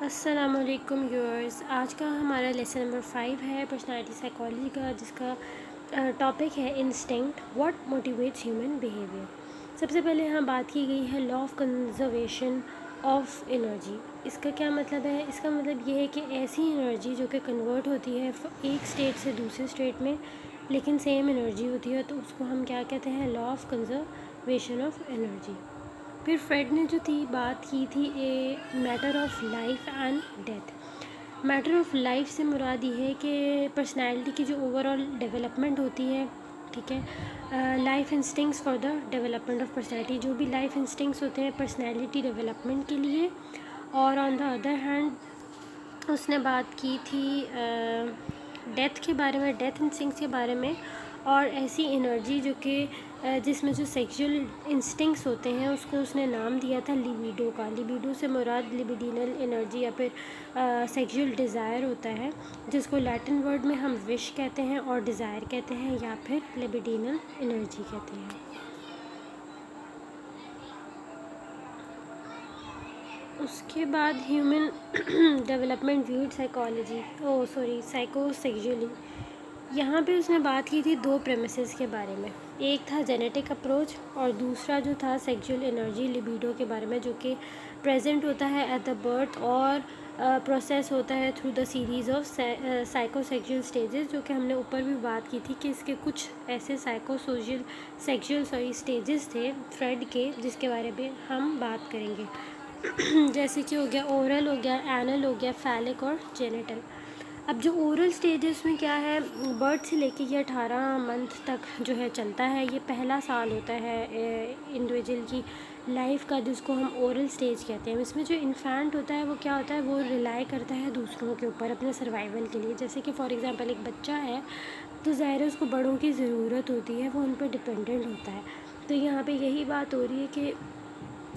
अस्सलामुअलैकुम व्यूअर्स। आज का हमारा लेसन नंबर 5 है पर्सनालिटी साइकोलॉजी का, जिसका टॉपिक है instinct what motivates human behaviour. सबसे पहले यहाँ बात की गई है law of conservation of energy. इसका क्या मतलब है? इसका मतलब ये है कि ऐसी एनर्जी जो कि कन्वर्ट होती है एक स्टेट से दूसरे स्टेट में, लेकिन सेम एनर्जी होती है, तो उसको हम क्या कहते हैं? Law of conservation of energy. फिर फ्रेड ने जो थी बात की थी a matter of life and death. Matter of life से मुराद ये है कि पर्सनैलिटी की जो ओवरऑल डेवलपमेंट होती है, ठीक है, life instincts for the development of personality, जो भी लाइफ इंस्टिंक्ट्स होते हैं पर्सनैलिटी डेवलपमेंट के लिए। और ऑन द अदर हैंड उसने बात की थी डेथ के बारे में, डेथ इंस्टिंक्ट्स के बारे में, और ऐसी एनर्जी जो कि जिसमें जो सेक्सुअल इंस्टिंक्ट्स होते हैं उसको उसने नाम दिया था लिबिडो का। लिबिडो से मुराद लिबिडिनल एनर्जी या फिर सेक्सुअल डिज़ायर होता है, जिसको लैटिन वर्ड में हम विश कहते हैं और डिज़ायर कहते हैं, या फिर लिबिडिनल एनर्जी कहते हैं। उसके बाद ह्यूमन डेवलपमेंट व्यूड साइकोलॉजी साइकोसेक्सुअली। यहाँ पे उसने बात की थी दो प्रेमिसेस के बारे में। एक था जेनेटिक अप्रोच और दूसरा जो था सेक्सुअल एनर्जी लिबिडो के बारे में, जो कि प्रेजेंट होता है एट द बर्थ और प्रोसेस होता है through the series of psychosexual stages, जो कि हमने ऊपर भी बात की थी कि इसके कुछ ऐसे सेक्सुअल स्टेजेस थे फ्रेड के, जिसके बारे में हम बात करेंगे। जैसे कि हो गया ओरल, हो गया एनल, हो गया फैलिक और जेनिटल। अब जो ओरल स्टेजेस में क्या है, बर्थ से लेके ये 18 मंथ तक जो है चलता है। ये पहला साल होता है इंडिविजुअल की लाइफ का, जिसको हम ओरल स्टेज कहते हैं। इसमें जो इन्फेंट होता है वो क्या होता है, वो रिलाई करता है दूसरों के ऊपर अपने सर्वाइवल के लिए। जैसे कि फॉर एग्जांपल एक बच्चा है तो ज़ाहिर है उसको बड़ों की ज़रूरत होती है, वो उन पर डिपेंडेंट होता है। तो यहाँ पे यही बात हो रही है कि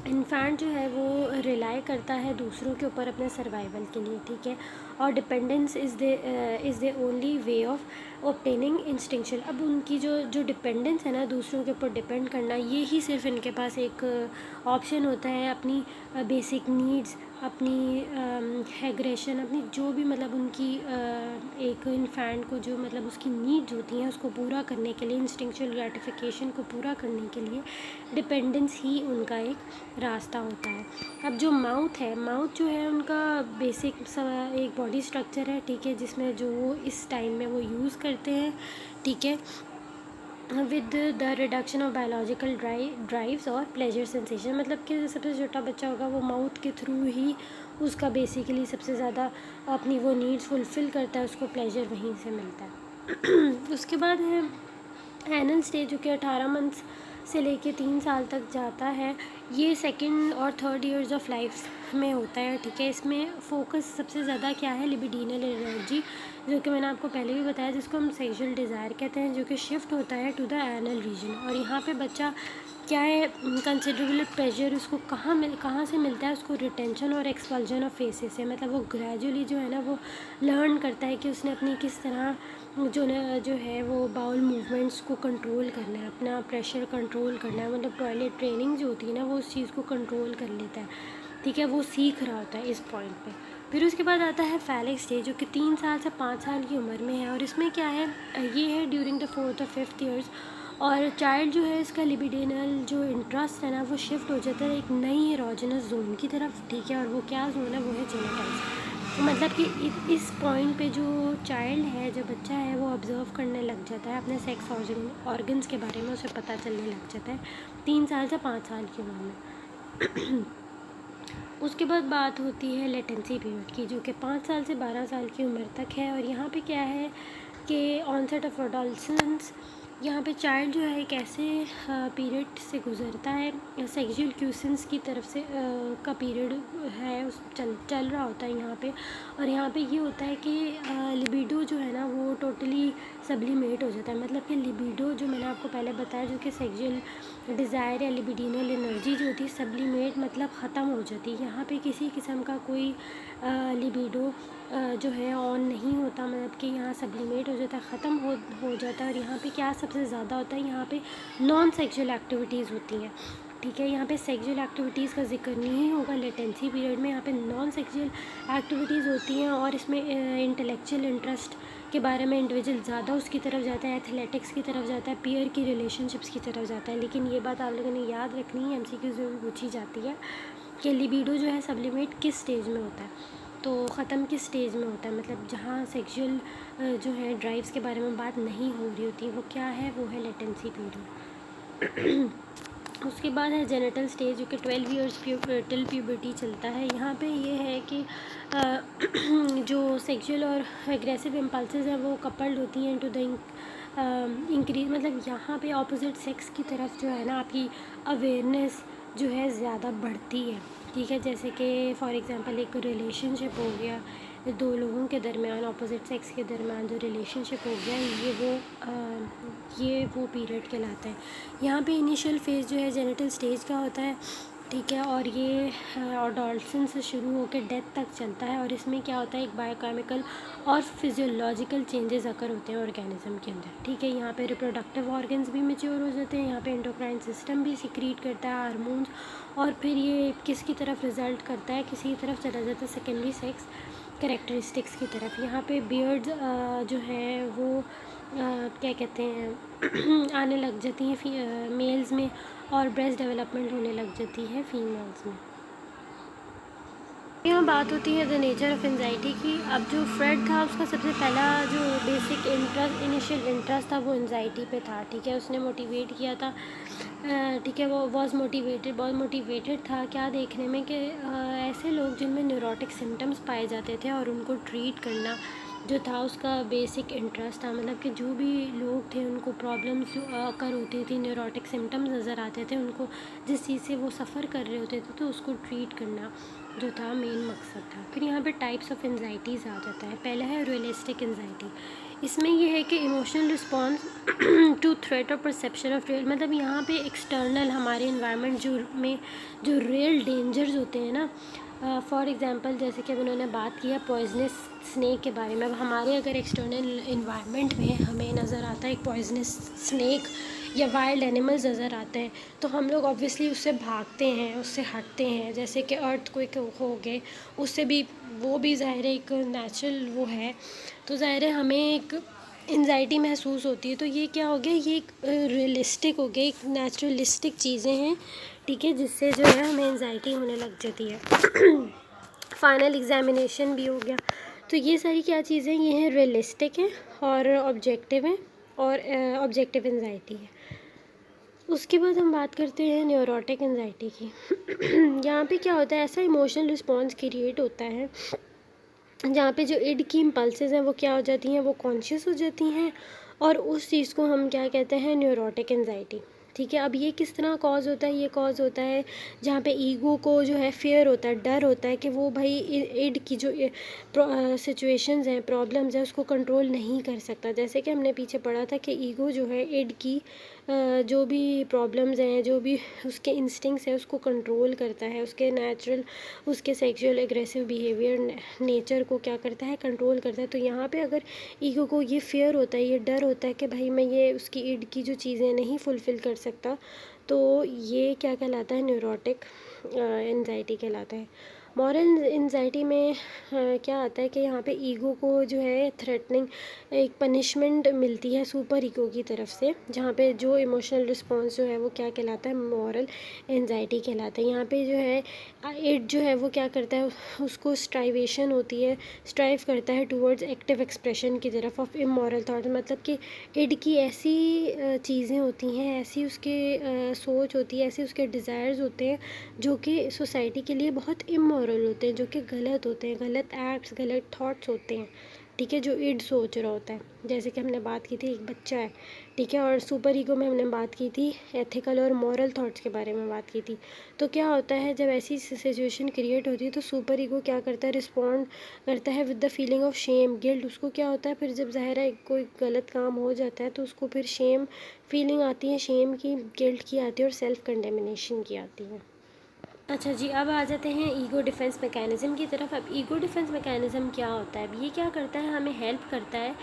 इन्फेंट जो है वो रिलाई करता है दूसरों के ऊपर अपने सर्वाइवल के लिए, ठीक है। और dependence is the only way of obtaining distinction. अब उनकी जो डिपेंडेंस है ना, दूसरों के ऊपर डिपेंड करना, ये ही सिर्फ इनके पास एक ऑप्शन होता है अपनी बेसिक नीड्स, अपनी एग्रेशन, अपनी जो भी मतलब उनकी एक इन्फेंट को जो मतलब उसकी नीड्स होती हैं उसको पूरा करने के लिए, इंस्टिंक्चुअल ग्रेटिफिकेशन को पूरा करने के लिए डिपेंडेंस ही उनका एक रास्ता होता है। अब जो माउथ है, माउथ जो है उनका बेसिक एक बॉडी स्ट्रक्चर है, ठीक है, जिसमें जो वो इस टाइम में वो यूज़ करते हैं, ठीक है, with the reduction of biological drives और प्लेजर सेंसेशन। मतलब कि सबसे छोटा बच्चा होगा वो माउथ के थ्रू ही उसका बेसिकली सबसे ज़्यादा अपनी वो नीड्स फुलफ़िल करता है, उसको प्लेजर वहीं से मिलता है। उसके बाद है एनल स्टेज, जो कि 18 मंथ्स से लेके 3 साल तक जाता है। ये सेकंड और थर्ड ईयर्स ऑफ लाइफ में होता है, ठीक है। इसमें फोकस सबसे ज़्यादा क्या है, लिबिडिनल एनर्जी, जो कि मैंने आपको पहले भी बताया, जिसको हम सेक्सुअल डिज़ायर कहते हैं, जो कि शिफ्ट होता है टू द एनल रीजन। और यहाँ पे बच्चा क्या है, कंसिडरेबल प्रेशर उसको कहाँ से मिलता है, उसको रिटेंशन और एक्सपल्जन ऑफ फेसेस से। मतलब वो ग्रेजुअली जो है ना वो लर्न करता है कि उसने अपनी किस तरह जो है वो बाउल मूवमेंट्स को कंट्रोल करना है, अपना प्रेशर कंट्रोल करना है। मतलब टॉयलेट ट्रेनिंग जो होती है ना, वो उस चीज़ को कंट्रोल कर लेता है, ठीक है, वो सीख रहा होता है इस पॉइंट पे। फिर उसके बाद आता है फैलिक स्टेज, जो कि 3 साल से 5 साल की उम्र में है। और इसमें क्या है, ये है ड्यूरिंग द 4th और 5th ईयर्स। और चाइल्ड जो है इसका लिबिडिनल जो इंटरेस्ट है ना वो शिफ्ट हो जाता है एक नई एरोजेनस जोन की तरफ, ठीक है। और वो क्या जोन है, वो है जेनिटल्स। मतलब कि इस पॉइंट पे जो चाइल्ड है, जो बच्चा है, वो ऑब्ज़र्व करने लग जाता है अपने सेक्स ऑर्गन्स के बारे में, उसे पता चलने लग जाता है 3 साल से 5 साल की उम्र में। उसके बाद बात होती है लेटेंसी पीरियड की, जो कि 5 साल से 12 साल की उम्र तक है। और यहाँ पे क्या है कि ऑनसेट ऑफ एडोलसेंस, यहाँ पे चाइल्ड जो है एक ऐसे पीरियड से गुज़रता है, सेक्सुअल क्यूसेंस की तरफ से का पीरियड है, उस चल रहा होता है यहाँ पे। और यहाँ पे ये होता है कि लिबिडो जो है ना वो टोटली सब्लिमेट हो जाता है। मतलब कि लिबिडो जो मैंने आपको पहले बताया, जो कि सेक्सुअल डिज़ायर या लिबिडिनल एनर्जी जो होती है, सब्लिमेट मतलब ख़त्म हो जाती है। यहाँ पे किसी किस्म का कोई लिबिडो जो है ऑन नहीं होता, मतलब कि यहाँ सब्लिमेट हो जाता है, ख़त्म हो जाता है। और यहाँ पे क्या सबसे ज़्यादा होता है, यहाँ पे नॉन सेक्सुअल एक्टिविटीज़ होती हैं, ठीक है। यहाँ पे सेक्सुअल एक्टिविटीज़ का जिक्र नहीं होगा लेटेंसी पीरियड में। यहाँ पे नॉन सेक्सुअल एक्टिविटीज़ होती हैं और इसमें इंटेलेक्चुअल इंटरेस्ट के बारे में इंडिविजुअल ज़्यादा उसकी तरफ जाता है, एथलेटिक्स की तरफ जाता है, पीयर की रिलेशनशिप्स की तरफ जाता है। लेकिन ये बात आप लोगों ने याद रखनी है, MCQs में भी पूछी जाती है कि लिबिडो जो है सब्लिमेट किस स्टेज में होता है, तो ख़त्म किस स्टेज में होता है, मतलब जहाँ सेक्सुअल जो है ड्राइव्स के बारे में बात नहीं हो रही होती, वो क्या है, वो है लेटेंसी पीरियड। उसके बाद है जेनिटल स्टेज, जो कि 12 ईयर्स टिल प्यूबर्टी चलता है। यहाँ पे ये है कि जो सेक्सुअल और एग्रेसिव इम्पल्सेस हैं वो कपल्ड होती हैं टू द इंक्रीज, मतलब यहाँ पे ऑपोजिट सेक्स की तरफ जो है ना आपकी अवेयरनेस जो है ज़्यादा बढ़ती है। ठीक है, जैसे कि फॉर एग्ज़ाम्पल एक रिलेशनशिप हो गया, दो लोगों के दरमियान, ऑपोजिट सेक्स के दरमियान जो रिलेशनशिप हो गया, ये वो पीरियड कहलाता है। यहाँ पे इनिशियल फेज़ जो है जेनिटल स्टेज का होता है। ठीक है, और ये अडोलसेंस से शुरू होकर डेथ तक चलता है। और इसमें क्या होता है, एक बायोकेमिकल और फिजियोलॉजिकल चेंजेस अकर होते हैं ऑर्गेनिज्म के अंदर। ठीक है, यहाँ पे रिप्रोडक्टिव ऑर्गन्स भी मैच्योर हो जाते हैं, यहाँ पे एंडोक्राइन सिस्टम भी सिक्रीट करता है हार्मोन्स, और फिर ये किसकी तरफ रिजल्ट करता है, किसी तरफ चला जाता है सेकेंडरी सेक्स कैरेक्टरिस्टिक्स की तरफ। यहाँ पे बियर्ड्स जो है वो क्या कहते हैं आने लग जाती हैं मेल्स में, और ब्रेस्ट डेवलपमेंट होने लग जाती है फीमेल्स में। यहाँ बात होती है द नेचर ऑफ एंजाइटी की। अब जो फ्रेड था उसका सबसे पहला जो बेसिक इंटरेस्ट, इनिशियल इंटरेस्ट था, वो एंजाइटी पे था। ठीक है, उसने मोटिवेट किया था, ठीक है, वो बहुत मोटिवेटेड था क्या देखने में कि ऐसे लोग जिनमें न्यूरोटिक सिम्टम्स पाए जाते थे और उनको ट्रीट करना जो था उसका बेसिक इंटरेस्ट था। मतलब कि जो भी लोग थे उनको प्रॉब्लम्स कर होती थी, न्यूरोटिक सिम्टम्स नज़र आते थे उनको, जिस चीज़ से वो सफ़र कर रहे होते थे, तो उसको ट्रीट करना जो था मेन मकसद था। फिर यहाँ पे टाइप्स ऑफ एंजाइटीज़ आ जाता है। पहला है रियलिस्टिक एंजाइटी। इसमें ये है कि इमोशनल रिस्पॉन्स टू थ्रेट और परसेप्शन ऑफ रियल, मतलब यहाँ पे एक्सटर्नल हमारे इन्वायरमेंट जो रियल डेंजर्स होते हैं ना, फॉर एग्ज़ाम्पल जैसे कि अब उन्होंने बात किया पॉइजनस स्नेक के बारे में। अब हमारे अगर एक्सटर्नल इन्वायरमेंट में हमें नज़र आता है एक पॉइजनस स्नेक या वाइल्ड एनिमल्स नज़र आते हैं, तो हम लोग ऑब्वियसली उससे भागते हैं, उससे हटते हैं। जैसे कि अर्थक्वेक हो गए, उससे भी वो भी ज़ाहिर है एक नेचुरल वो है, तो ज़ाहिर है हमें एक एंजाइटी महसूस होती है। तो ये क्या हो गया, ये एक रियलिस्टिक हो गया, एक नेचुरलिस्टिक चीज़ें हैं। ठीक है, जिससे जो है हमें एंजाइटी होने लग जाती है। फाइनल एग्जामिनेशन भी हो गया। तो ये सारी क्या चीज़ें, ये हैं रियलिस्टिक हैं और ऑब्जेक्टिव हैं, और ऑब्जेक्टिव एंजाइटी है। उसके बाद हम बात करते हैं न्यूरोटिक एंजाइटी की। यहाँ पे क्या होता है, ऐसा इमोशनल रिस्पॉन्स क्रिएट होता है जहाँ पे जो इड की इम्पल्सेस हैं वो क्या हो जाती हैं, वो कॉन्शियस हो जाती हैं, और उस चीज़ को हम क्या कहते हैं, न्यूरोटिक एंजाइटी। ठीक है, अब ये किस तरह कॉज होता है, ये कॉज होता है जहाँ पे ईगो को जो है फियर होता है, डर होता है कि वो भाई इड की जो सिचुएशंस हैं, प्रॉब्लम्स हैं, उसको कंट्रोल नहीं कर सकता। जैसे कि हमने पीछे पढ़ा था कि ईगो जो है इड की जो भी प्रॉब्लम्स हैं, जो भी उसके इंस्टिंक्ट्स हैं, उसको कंट्रोल करता है, उसके नेचुरल, उसके सेक्सुअल एग्रेसिव बिहेवियर नेचर को क्या करता है, कंट्रोल करता है। तो यहाँ पे अगर ईगो को ये फियर होता है, ये डर होता है कि भाई मैं ये उसकी इड की जो चीज़ें नहीं फुलफ़िल कर सकता, तो ये क्या कहलाता है, न्यूरोटिक एंजाइटी कहलाता है। मॉरल एंजाइटी में क्या आता है कि यहाँ पे ईगो को जो है थ्रेटनिंग एक पनिशमेंट मिलती है सुपर ईगो की तरफ से, जहाँ पे जो इमोशनल रिस्पॉन्स जो है वो क्या कहलाता है, मॉरल एंजाइटी कहलाता है। यहाँ पे जो है इड जो है वो क्या करता है, उसको स्ट्राइवेशन होती है, स्ट्राइव करता है टूवर्ड्स एक्टिव एक्सप्रेशन की तरफ ऑफ इमोरल थॉट, मतलब कि इड की ऐसी चीज़ें होती हैं, ऐसी उसके सोच होती है, ऐसे उसके डिज़ायर्स होते हैं जो कि सोसाइटी के लिए बहुत इमोरल होते हैं, जो कि गलत होते हैं, गलत एक्ट्स, गलत थॉट्स होते हैं। ठीक है, जो इड सोच रहा होता है, जैसे कि हमने बात की थी एक बच्चा है। ठीक है, और सुपर ईगो में हमने बात की थी एथिकल और मॉरल थॉट्स के बारे में बात की थी। तो क्या होता है, जब ऐसी सिचुएशन क्रिएट होती है तो सुपर ईगो क्या करता है, रिस्पॉन्ड करता है with the feeling of shame, guilt. उसको क्या होता है, फिर जब ज़ाहिर है कोई गलत काम हो जाता है तो उसको फिर शेम फीलिंग आती है, शेम की, गिल्ट की आती है, और सेल्फ कंडेमिनेशन की आती है। अच्छा जी, अब आ जाते हैं ईगो डिफेंस मैकेनिज़्म की तरफ। अब ईगो डिफेंस मैकेनिज़्म क्या होता है? अब ये क्या करता है, हमें हेल्प करता है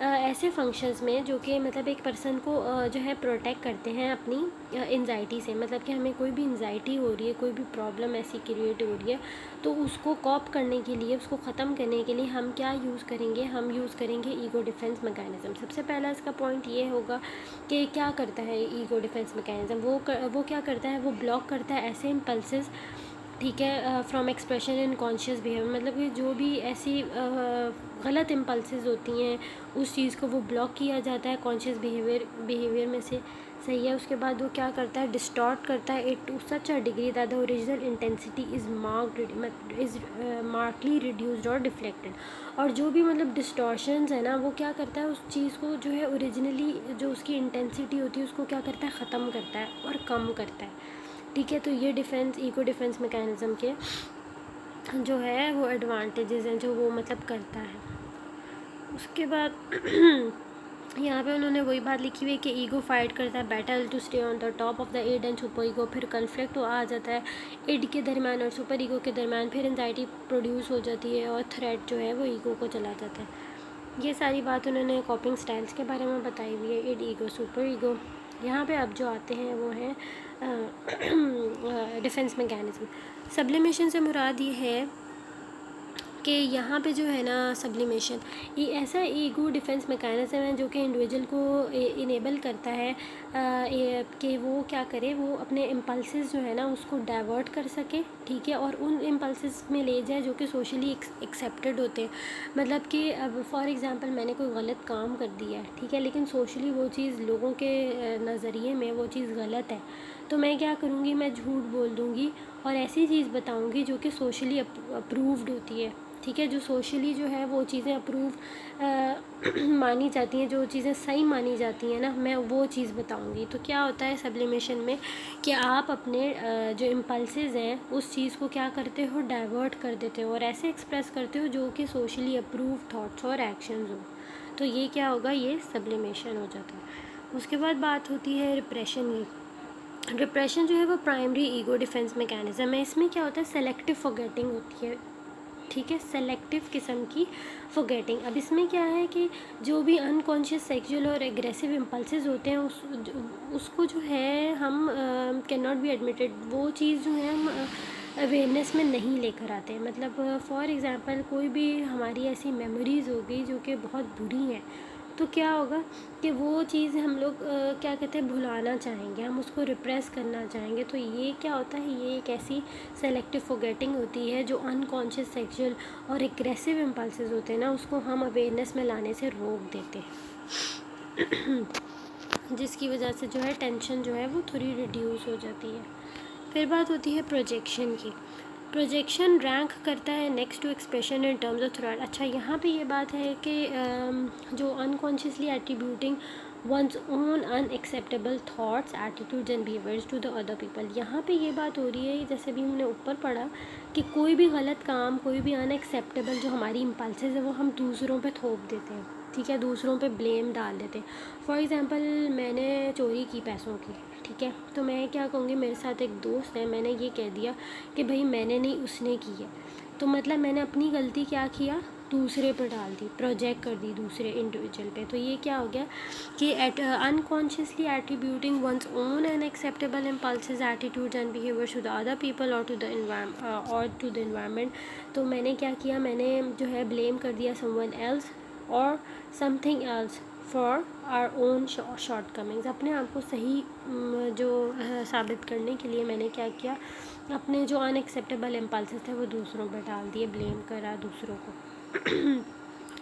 ऐसे फंक्शंस में जो कि मतलब एक पर्सन को जो है प्रोटेक्ट करते हैं अपनी एंजाइटी से। मतलब कि हमें कोई भी एंजाइटी हो रही है, कोई भी प्रॉब्लम ऐसी क्रिएट हो रही है, तो उसको कॉप करने के लिए, उसको ख़त्म करने के लिए हम क्या यूज़ करेंगे? हम यूज़ करेंगे ईगो डिफेंस मैकेनिज़्म। सबसे पहला इसका पॉइंट ये होगा कि क्या करता है ईगो डिफेंस मैकेनिज़्म? वो क्या करता है? वो ब्लॉक करता है ऐसे इम्पल्सेस, ठीक है, from expression in conscious behaviour. मतलब कि जो भी ऐसी गलत इम्पल्सेस होती हैं, उस चीज़ को वो ब्लॉक किया जाता है कॉन्शियस बिहेवियर में से। सही है। उसके बाद वो क्या करता है? डिस्टॉर्ट करता है it to such a degree that the original intensity is markedly reduced और डिफ्लेक्टेड। और जो भी मतलब डिस्टॉर्शंस है ना, वो क्या करता है? उस चीज़ को जो है ओरिजिनली जो उसकी इंटेंसिटी होती है उसको क्या करता है? ख़त्म करता है और कम करता है। ठीक है, तो ये ईगो डिफेंस मैकेनिज़्म के जो है वो एडवांटेजेस हैं जो वो मतलब करता है। उसके बाद यहाँ पे उन्होंने वही बात लिखी हुई है कि ईगो फाइट करता है battle to stay on the top of the id and super ego. फिर कन्फ्लिक्ट आ जाता है इड के दरम्यान और सुपर ईगो के दरम्यान। फिर एंजाइटी प्रोड्यूस हो जाती है और थ्रेट जो है वो ईगो को चला जाता है। ये सारी बात उन्होंने कॉपिंग स्टाइल्स के बारे में बताई हुई है, इड, ईगो, सुपर ईगो। यहाँ पे अब जो आते हैं वो हैं डिफेंस मैकेनिज़्म। सब्लिमेशन से मुराद ये है कि यहाँ पे जो है ना सब्लिमेशन, ये ऐसा ईगो डिफेंस मैकेनिज़्म है जो कि इंडिविजुअल को इनेबल करता है कि वो क्या करे, वो अपने इम्पल्सेस जो है ना उसको डाइवर्ट कर सके, ठीक है, और उन इम्पल्सेस में ले जाए जो कि सोशली एक्सेप्टेड होते हैं। मतलब कि अब फॉर एग्ज़ाम्पल मैंने कोई गलत काम कर दिया है, ठीक है, लेकिन सोशली वो चीज़ लोगों के नज़रिए में वो चीज़ गलत है, तो मैं क्या करूँगी? मैं झूठ बोल दूँगी और ऐसी चीज़ बताऊँगी जो कि सोशली अप्रूव्ड होती है, ठीक है, जो सोशली जो है वो चीज़ें अप्रूव मानी जाती हैं, जो चीज़ें सही मानी जाती हैं ना, मैं वो चीज़ बताऊंगी। तो क्या होता है सब्लिमेशन में कि आप अपने जो इम्पल्सेस हैं उस चीज़ को क्या करते हो? डाइवर्ट कर देते हो और ऐसे एक्सप्रेस करते हो जो कि सोशली अप्रूव थॉट्स और एक्शंस हो। तो ये क्या होगा? ये सब्लिमेशन हो जाता है। उसके बाद बात होती है रिप्रेशन की। रिप्रेशन जो है वो प्राइमरी ईगो डिफेंस मैकेनिज़्म है। इसमें क्या होता है? सेलेक्टिव फॉरगेटिंग होती है, ठीक है, सेलेक्टिव किस्म की फॉरगेटिंग। अब इसमें क्या है कि जो भी अनकॉन्शियस सेक्सुअल और एग्रेसिव इम्पल्सेस होते हैं उसको जो है हम कैन नॉट बी एडमिटेड, वो चीज़ जो है हम अवेयरनेस में नहीं लेकर आते हैं। मतलब फॉर एग्ज़ाम्पल कोई भी हमारी ऐसी मेमोरीज़ हो गई जो कि बहुत बुरी हैं, तो क्या होगा कि वो चीज़ हम लोग क्या कहते हैं, भुलाना चाहेंगे, हम उसको रिप्रेस करना चाहेंगे। तो ये क्या होता है? ये एक ऐसी सेलेक्टिव फॉरगेटिंग होती है जो अनकॉन्शियस सेक्सुअल और एग्रेसिव इम्पल्सेस होते हैं ना, उसको हम अवेयरनेस में लाने से रोक देते हैं जिसकी वजह से जो है टेंशन जो है वो थोड़ी रिड्यूस हो जाती है। फिर बात होती है प्रोजेक्शन की। प्रोजेक्शन रैंक करता है next to expression in terms of threat. अच्छा, यहाँ पे ये बात है कि जो unconsciously attributing one's own unacceptable thoughts, attitudes and behaviours to the other people. यहाँ पे ये बात हो रही है, जैसे भी हमने ऊपर पढ़ा, कि कोई भी गलत काम, कोई भी अनएक्सेप्टेबल जो हमारी इम्पल्सेस है वो हम दूसरों पे थोप देते हैं, ठीक है, दूसरों पे ब्लेम डाल देते हैं। फॉर एग्ज़ाम्पल मैंने चोरी की पैसों की, ठीक है, तो मैं क्या कहूँगी? मेरे साथ एक दोस्त है, मैंने ये कह दिया कि भाई मैंने नहीं, उसने की है, तो मतलब मैंने अपनी गलती क्या किया? दूसरे पर डाल दी, प्रोजेक्ट कर दी दूसरे इंडिविजुअल पे। तो ये क्या हो गया कि unconsciously attributing one's own unacceptable impulses, attitudes and behaviours to the other people और टू द एनवायरनमेंट। तो मैंने क्या किया? मैंने जो है ब्लेम कर दिया समवन एल्स और something else for our own shortcomings. अपने आप को सही जो साबित करने के लिए मैंने क्या किया? अपने जो अनएक्सेप्टेबल इम्पल्सेस थे वो दूसरों पर डाल दिए, ब्लेम करा दूसरों को।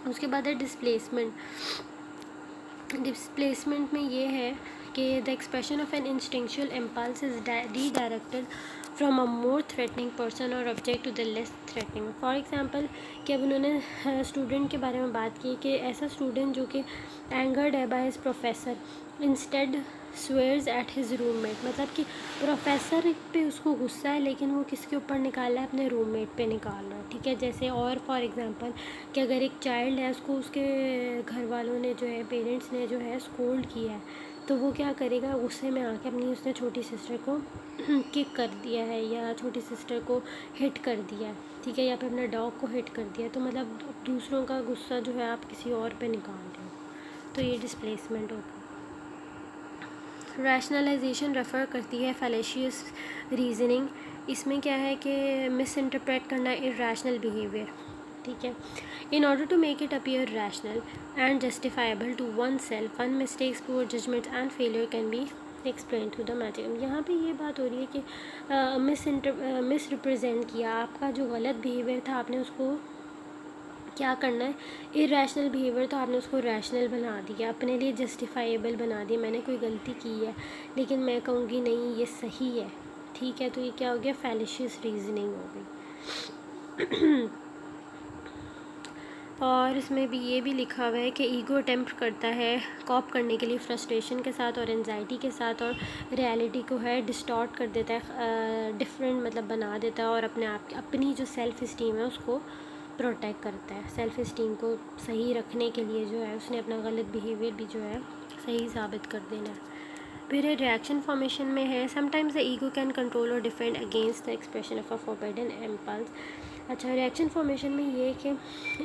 उसके बाद है डिस्प्लेसमेंट। डिस्प्लेसमेंट में ये है कि the expression of an instinctual impulse is redirected from a more threatening person or object to the less threatening. For example कि अब उन्होंने स्टूडेंट के बारे में बात की कि ऐसा स्टूडेंट जो कि एंगर्ड है by his professor instead swears at his roommate. मतलब कि प्रोफेसर पे उसको गुस्सा है लेकिन वो किसके ऊपर निकाल रहा है? अपने रूममेट पे निकाल रहा है, ठीक है। जैसे और फॉर एग्जांपल कि अगर एक चाइल्ड है, उसको उसके घर वालों ने जो है, पेरेंट्स ने जो है स्कोल्ड किया है, तो वो क्या करेगा, गुस्से में आके अपनी उसने छोटी सिस्टर को किक कर दिया है या छोटी सिस्टर को हिट कर दिया है, ठीक है, या फिर अपने डॉग को हिट कर दिया, तो मतलब दूसरों का गुस्सा जो है आप किसी और पे निकाल रहे हो, तो ये डिस्प्लेसमेंट होगा। रैशनलाइजेशन रेफ़र करती है फैलेशियस रीजनिंग। इसमें क्या है कि मिस इंटरप्रेट करना इर्रेशनल बिहेवियर, ठीक है। In order to make it appear rational and justifiable to oneself, one's mistakes, poor judgements and failure can be explain through the magic. यहाँ पे ये बात हो रही है कि मिस रिप्रेजेंट किया, आपका जो गलत बिहेवियर था आपने उसको क्या करना है, इरेशनल बिहेवियर तो आपने उसको रैशनल बना दिया, अपने लिए जस्टिफाइबल बना दिया, मैंने कोई गलती की है लेकिन मैं कहूँगी नहीं ये सही है, ठीक है, तो ये क्या हो गया, फैलिशियस रीजनिंग हो गई। और इसमें भी ये भी लिखा हुआ है कि ईगो अटेम्प्ट करता है कॉप करने के लिए फ्रस्ट्रेशन के साथ और एंजाइटी के साथ, और रियलिटी को है डिस्टॉर्ट कर देता है, डिफरेंट मतलब बना देता है, और अपनी जो सेल्फ़ इस्टीम है उसको प्रोटेक्ट करता है। सेल्फ़ इस्टीम को सही रखने के लिए जो है उसने अपना गलत बिहेवियर भी जो है सही साबित कर देना है। फिर रिएक्शन फॉर्मेशन में है, sometimes the ego can control और defend against the expression of a forbidden impulse. अच्छा, रिएक्शन फॉर्मेशन में ये है कि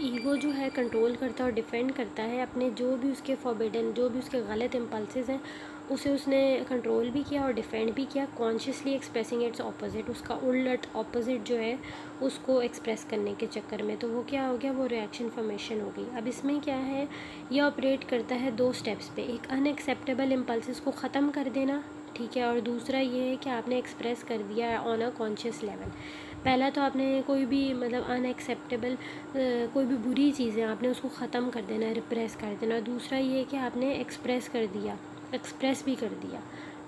ईगो जो है कंट्रोल करता है और डिफेंड करता है अपने जो भी उसके फॉरबिडन, जो भी उसके गलत इम्पल्सेस हैं उसे उसने कंट्रोल भी किया और डिफेंड भी किया, कॉन्शियसली एक्सप्रेसिंग इट्स ऑपोजिट, उसका उलट ऑपोजिट जो है उसको एक्सप्रेस करने के चक्कर में, तो वो क्या हो गया, वो रिएक्शन फॉर्मेशन हो गई। अब इसमें क्या है, ये ऑपरेट करता है 2 स्टेप्स पे, एक अनएक्सेप्टेबल इम्पल्सेस को ख़त्म कर देना, ठीक है, और दूसरा ये है कि आपने एक्सप्रेस कर दिया है ऑन अ कॉन्शियस लेवल। पहला तो आपने कोई भी मतलब अनएक्सेप्टेबल कोई भी बुरी चीज़ें आपने उसको ख़त्म कर देना, रिप्रेस कर देना, दूसरा ये है कि आपने एक्सप्रेस कर दिया, एक्सप्रेस भी कर दिया,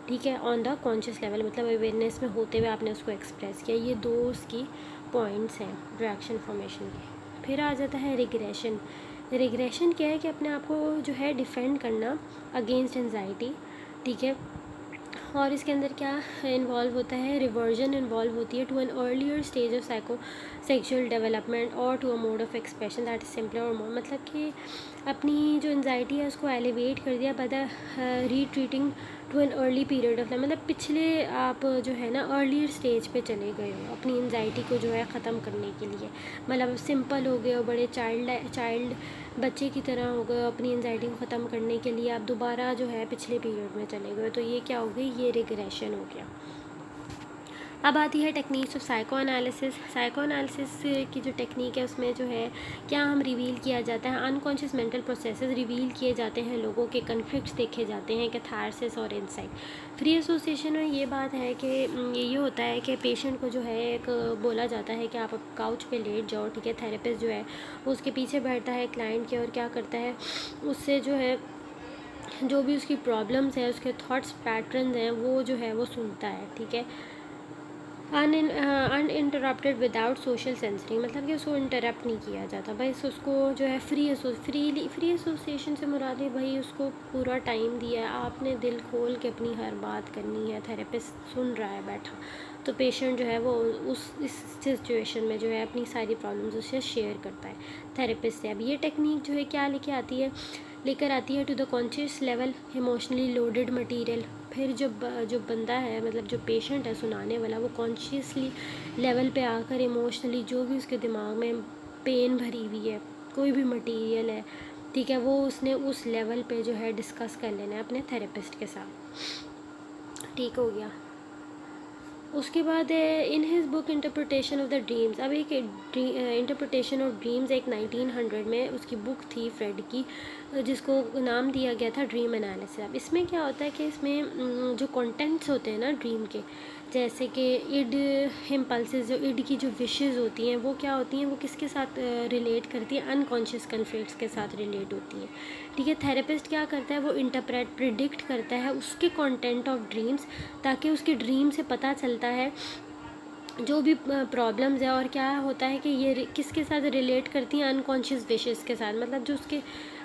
ठीक है, ऑन द कॉन्शियस लेवल, मतलब अवेयरनेस में होते हुए आपने उसको एक्सप्रेस किया। ये 2 उसकी पॉइंट्स हैं रिएक्शन फॉर्मेशन के। फिर आ जाता है रिग्रेशन। रिग्रेशन क्या है कि अपने आप को जो है डिफेंड करना अगेंस्ट एंजाइटी, ठीक है, और इसके अंदर क्या इन्वॉल्व होता है, रिवर्जन इन्वॉल्व होती है to an earlier stage of sexual development और to a mode of expression that is simpler और मोर, मतलब कि अपनी जो एंजाइटी है उसको एलिवेट कर दिया by the retreating to an early period of life, मतलब पिछले आप जो है ना अर्लियर स्टेज पे चले गए हो अपनी एंजाइटी को जो है ख़त्म करने के लिए, मतलब सिंपल हो गए हो, बड़े चाइल्ड बच्चे की तरह हो गए अपनी एंजाइटी को ख़त्म करने के लिए, आप दोबारा जो है पिछले पीरियड में चले गए, तो ये क्या हो गई, ये रिग्रेशन हो गया। अब आती है techniques of psycho analysis. Psycho analysis की जो टेक्निक है उसमें जो है क्या हम रिवील किया जाता है, अनकॉन्शियस मेंटल प्रोसेसेस रिवील किए जाते हैं, लोगों के कन्फ्लिक्ट्स देखे जाते हैं, कैथारसिस और इंसाइट। फ्री एसोसिएशन में ये बात है कि ये होता है कि पेशेंट को जो है एक बोला जाता है कि आप काउच पे लेट जाओ, ठीक है, थेरेपिस्ट जो है उसके पीछे बैठता है क्लाइंट के और क्या करता है, उससे जो है जो भी उसकी प्रॉब्लम्स हैं, उसके थॉट्स पैटर्न्स हैं, वो जो है वो सुनता है, ठीक है, अनइंटरप्टेड विदाउट सोशल सेंसरिंग, मतलब कि उसको इंटरप्ट नहीं किया जाता, भाई उसको जो है फ्री एसोसिएशन से मुराद है भाई उसको पूरा टाइम दिया है, आपने दिल खोल के अपनी हर बात करनी है, थेरेपिस्ट सुन रहा है बैठा, तो पेशेंट जो है वो इस सिचुएशन में जो है अपनी सारी प्रॉब्लम्स उससे शेयर करता है थेरेपिस्ट से। अब ये टेक्निक जो है क्या लेकर आती है to the conscious level emotionally loaded material. फिर जो बंदा है मतलब जो पेशेंट है सुनाने वाला, वो कॉन्शियसली लेवल पे आकर इमोशनली जो भी उसके दिमाग में पेन भरी हुई है, कोई भी मटेरियल है, ठीक है, वो उसने उस लेवल पे जो है डिस्कस कर लेना है अपने थेरेपिस्ट के साथ, ठीक हो गया। उसके बाद in his book interpretation of the dreams, अब एक इंटरप्रिटेशन ऑफ ड्रीम्स एक 1900 में उसकी बुक थी फ्रेड की, जिसको नाम दिया गया था ड्रीम एनालिसिस। अब इसमें क्या होता है कि इसमें जो कंटेंट्स होते हैं ना ड्रीम के, जैसे कि इड इम्पल्सेस, जो इड की जो विशेज़ होती हैं वो क्या होती हैं, वो किसके साथ रिलेट करती है, अनकॉन्शियस कन्फ्लिक्ट्स के साथ रिलेट होती है, ठीक है। थेरेपिस्ट क्या करता है, वो प्रिडिक्ट करता है उसके कंटेंट ऑफ ड्रीम्स, ताकि उसके ड्रीम से पता चलता है जो भी प्रॉब्लम्स है, और क्या होता है कि ये किसके साथ रिलेट करती हैं, अनकॉन्शियस विशेस के साथ, मतलब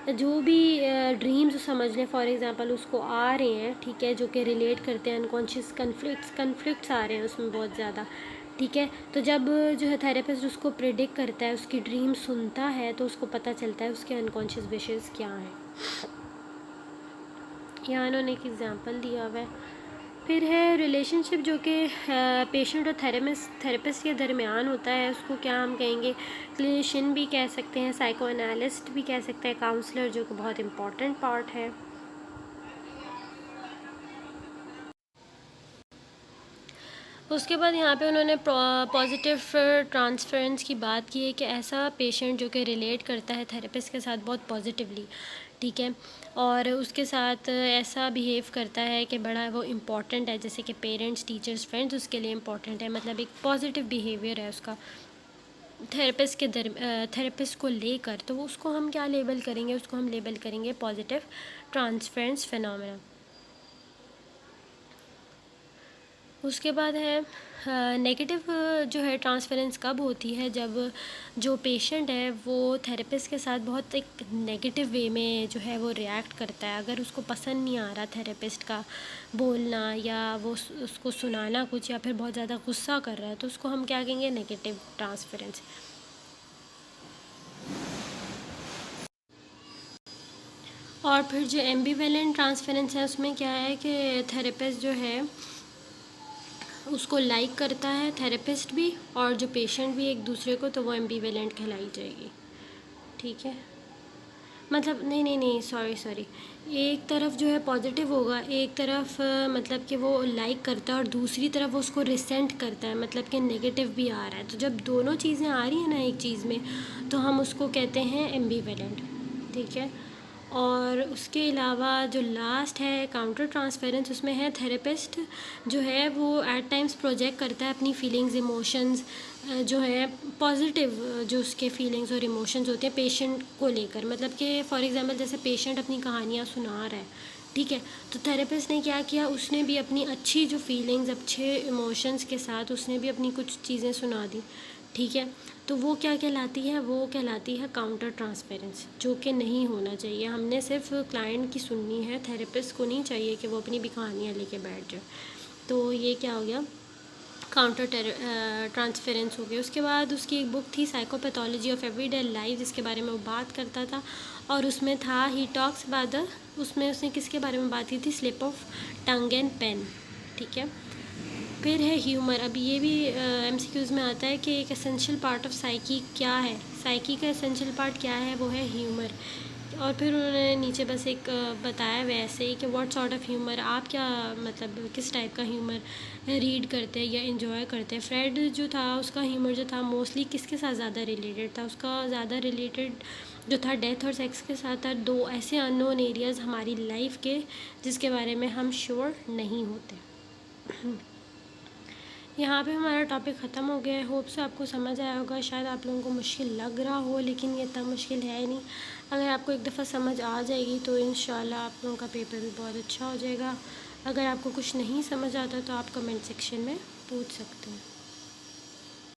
जो भी ड्रीम्स समझ लें फॉर एग्जांपल उसको आ रहे हैं, ठीक है, जो कि रिलेट करते हैं अनकॉन्शियस कन्फ्लिक्ट्स आ रहे हैं उसमें बहुत ज़्यादा, ठीक है, तो जब जो है थेरेपिस्ट उसको प्रिडिक्ट करता है, उसकी ड्रीम सुनता है, तो उसको पता चलता है उसके अनकॉन्शियस विशेस क्या हैं। यहाँ उन्होंने एक एग्ज़ाम्पल दिया हुआ है। फिर है रिलेशनशिप जो कि पेशेंट और थेरेपिस्ट के दरमियान होता है, उसको क्या हम कहेंगे, क्लिनिशियन भी कह सकते हैं, साइको एनालिस्ट भी कह सकते हैं, काउंसलर, जो कि बहुत इम्पॉर्टेंट पार्ट है। उसके बाद यहाँ पे उन्होंने पॉजिटिव ट्रांसफरेंस की बात की है कि ऐसा पेशेंट जो कि रिलेट करता है थेरेपिस्ट के साथ बहुत पॉजिटिवली, ठीक है, और उसके साथ ऐसा बिहेव करता है कि बड़ा वो इम्पॉर्टेंट है, जैसे कि पेरेंट्स, टीचर्स, फ्रेंड्स उसके लिए इम्पॉर्टेंट है, मतलब एक पॉजिटिव बिहेवियर है उसका थेरेपिस्ट को लेकर, तो उसको हम क्या लेबल करेंगे, उसको हम लेबल करेंगे पॉजिटिव ट्रांसफरेंस फिनोमेना। उसके बाद है नेगेटिव जो है ट्रांसफरेंस कब होती है, जब जो पेशेंट है वो थेरेपिस्ट के साथ बहुत एक नेगेटिव वे में जो है वो रिएक्ट करता है। अगर उसको पसंद नहीं आ रहा थेरेपिस्ट का बोलना या वो उसको सुनाना कुछ, या फिर बहुत ज़्यादा गुस्सा कर रहा है, तो उसको हम क्या कहेंगे, नेगेटिव ट्रांसफरेंस। और फिर जो एम्बिवेलेंट ट्रांसफरेंस है, उसमें क्या है कि थेरेपिस्ट जो है उसको लाइक करता है, थेरेपिस्ट भी और जो पेशेंट भी एक दूसरे को, तो वो एम्बिवेलेंट कहलाई जाएगी, ठीक है। मतलब नहीं नहीं नहीं, सॉरी, एक तरफ जो है पॉजिटिव होगा, एक तरफ मतलब कि वो लाइक करता है और दूसरी तरफ वो उसको रिसेंट करता है, मतलब कि नेगेटिव भी आ रहा है। तो जब दोनों चीज़ें आ रही हैं ना एक चीज़ में, तो हम उसको कहते हैं एम्बिवेलेंट, ठीक है। और उसके अलावा जो लास्ट है काउंटर ट्रांसफरेंस, उसमें है थेरेपिस्ट जो है वो एट टाइम्स प्रोजेक्ट करता है अपनी फीलिंग्स, इमोशंस जो है पॉजिटिव, जो उसके फीलिंग्स और इमोशंस होते हैं पेशेंट को लेकर। मतलब कि फॉर एग्जांपल जैसे पेशेंट अपनी कहानियाँ सुना रहा है, ठीक है, तो थेरेपिस्ट ने क्या किया, उसने भी अपनी अच्छी जो फीलिंग्स, अच्छे इमोशंस के साथ उसने भी अपनी कुछ चीज़ें सुना दी, ठीक है। तो वो क्या कहलाती है, वो कहलाती है काउंटर ट्रांसपेरेंस, जो कि नहीं होना चाहिए। हमने सिर्फ क्लाइंट की सुननी है, थेरेपिस्ट को नहीं चाहिए कि वो अपनी भी कहानियाँ लेके बैठ जाए। तो ये क्या हो गया, काउंटर ट्रांसफेरेंस हो गया। उसके बाद उसकी एक बुक थी साइकोपैथोलॉजी ऑफ एवरीडे लाइफ, जिसके बारे में वो बात करता था, और उसमें था ही टॉक्स अबाउट द, उसमें उसने किसके बारे में बात की थी, slip of tongue and pen, ठीक है। फिर है ह्यूमर। अब ये भी एमसीक्यूज़ में आता है कि एक एसेंशियल पार्ट ऑफ साइकी क्या है, साइकी का एसेंशियल पार्ट क्या है, वो है ह्यूमर। और फिर उन्होंने नीचे बस एक बताया वैसे ही कि व्हाट सॉर्ट ऑफ ह्यूमर, आप क्या मतलब किस टाइप का ह्यूमर रीड करते हैं या इन्जॉय करते हैं। फ्रेड जो था उसका ह्यूमर जो था मोस्टली किसके साथ ज़्यादा रिलेटेड था, उसका ज़्यादा रिलेटेड जो था डेथ और सेक्स के साथ था, दो ऐसे अननोन एरियाज़ हमारी लाइफ के जिसके बारे में हम श्योर नहीं होते। यहाँ पे हमारा टॉपिक ख़त्म हो गया है। होप से आपको समझ आया होगा। शायद आप लोगों को मुश्किल लग रहा हो, लेकिन ये इतना मुश्किल है नहीं। अगर आपको एक दफ़ा समझ आ जाएगी तो इंशाल्लाह आप लोगों का पेपर भी बहुत अच्छा हो जाएगा। अगर आपको कुछ नहीं समझ आता तो आप कमेंट सेक्शन में पूछ सकते हैं।